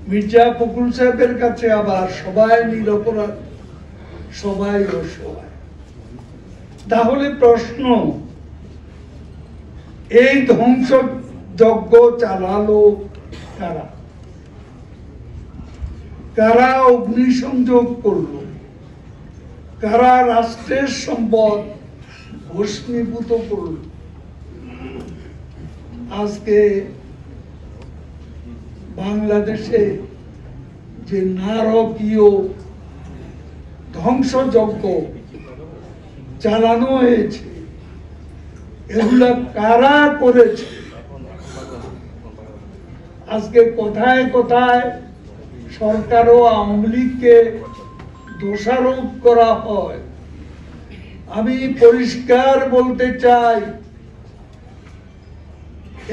মির্জা ফখরুল সাহেবের কাছে আবার সবাই নিরপরাধ, সবাই অসহায়। তাহলে প্রশ্ন, এই ধ্বংস যজ্ঞ চালালো কারা? কারা অগ্নিসংযোগ করলো? কারা রাষ্ট্রের সম্পদ ভস্মীভূত করল? আজকে বাংলাদেশে যে নারকীয় ধ্বংসযজ্ঞ চালানো হয়েছে, এগুলা কারা করেছে? আজকে কোথায় কোথায় সরকার ও আওয়ামী লীগকে দোষারোপ করা হয়। আমি পরিষ্কার বলতে চাই,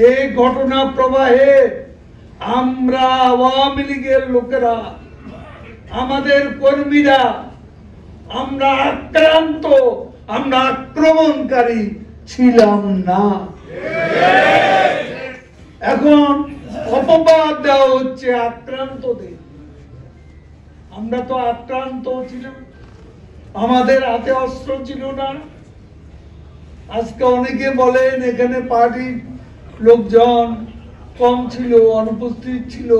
এই ঘটনা প্রবাহে আমরা আওয়ামী লীগের লোকেরা, আমাদের কর্মীরা, আমরা আক্রান্ত, আমরা আক্রমণকারী ছিলাম না। এখন অপবাদ দেওয়া হচ্ছে আক্রান্তদের। আমরা তো আক্রান্ত ছিলাম, আমাদের হাতে অস্ত্র ছিল না। আজকে অনেকে বলেন এখানে পার্টির লোকজন কম ছিল, অনুপস্থিত ছিল।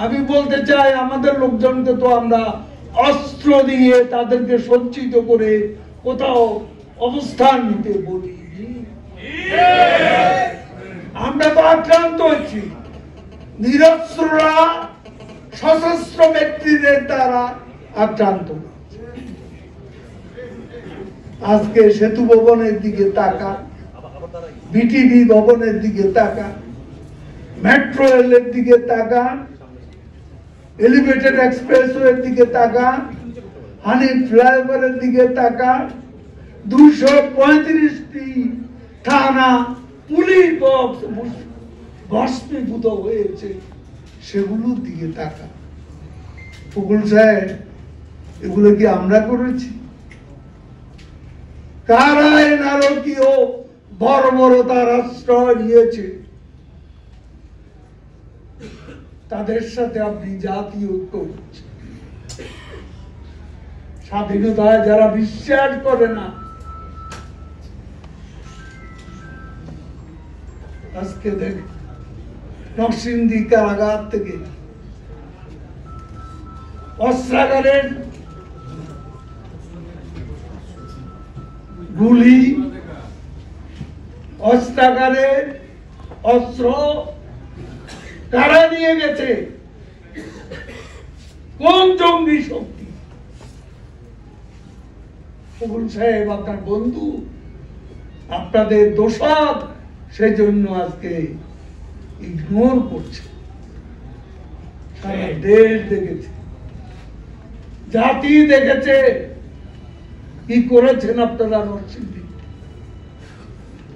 আমি বলতে চাই, আমাদের লোকজনকে তো আমরা অস্ত্র দিয়ে তাদেরকে সজ্জিত করে কোথাও অবস্থান নিতে বলি। আমরা তো আক্রান্ত হচ্ছি, নিরস্ত্ররা সশস্ত্র ব্যক্তিদের দ্বারা আক্রান্ত। আজকে সেতু ভবনের দিকে তাকা, বিটিভি ভবনের দিকে তাকা, মেট্রো রেলের দিকে তাকা, এলিভেটেড এক্সপ্রেসওয়ের দিকে তাকা, হানি ফ্লাইওভারের দিকে তাকা, 235টি থানা পুলিশ বক্স ভস্মীভূত হয়েছে, সেগুলোর দিকে তাকা। ফখরুল সাহেব, এগুলো কি আমরা করেছি? কারা এই নারকীয় বর্বরতার আশ্রয় নিয়েছে? তাদের সাথে আপনি জাতীয় ঐক্য করছেন। স্বাধীনতায় যারা বিশ্বাস করে না, আজকে দেখ নরসিংদী কারাগার থেকে অস্ত্রাগারের গুলি, অস্ত্রাগারের অস্ত্র কারা নিয়ে গেছে? কোন জঙ্গি শক্তি? ফখরুল সাহেব আপনার বন্ধু, আপনাদের দোষক, সেই জন্য আজকে ইগনোর করছে। সারা দেশ দেখেছে, জাতি দেখেছে কি করেছেন আপনারা নরসিংদী,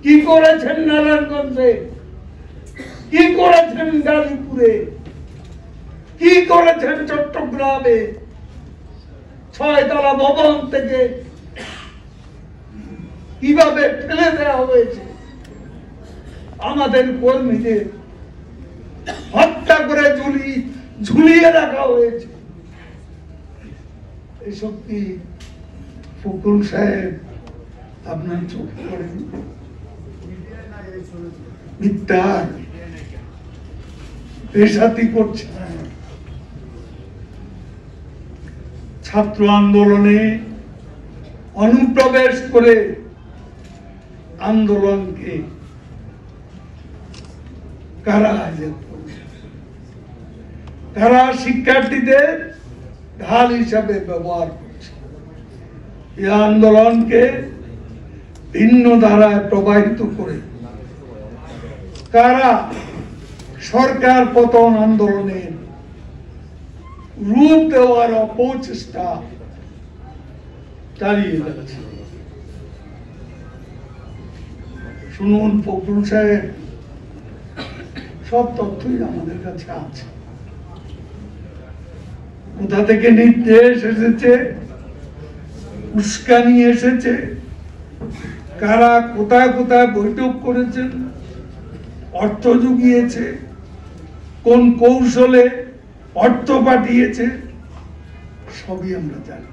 কি করেছেন নারায়ণগঞ্জে, কি করেছেন গাজীপুরে, কি করেছেন চট্টগ্রামে। 6 তলা ভবন থেকে কিভাবে ফেলে দেওয়া হয়েছে, আমাদের কর্মীদের হত্যা করে ঝুলিয়ে রাখা হয়েছে। এসব কি ফখরুল সাহেব আপনার চোখে পড়ে? মিথ্যা পেশাতি করছে। ছাত্র আন্দোলনে অনুপ্রবেশ করে আন্দোলনকে কারা হাইজ্যাক করছে? তারা শিক্ষার্থীদের ঢাল হিসাবে ব্যবহার করছে। এই আন্দোলনকে ভিন্ন ধারায় প্রবাহিত করে কারা সরকার পতন আন্দোলনের রূপ দেওয়ার অপচেষ্টা চালিয়ে যাচ্ছে। শুনুন ফখরুল সাহেব, সব তথ্যই আমাদের কাছে আছে। কোথা থেকে নির্দেশ এসেছে, উস্কানি এসেছে, কারা কোথায় কোথায় বৈঠক করেছেন, অর্থ জুগিয়েছে, কোন কৌশলে অর্থ পাঠিয়েছে, সবই আমরা জানি।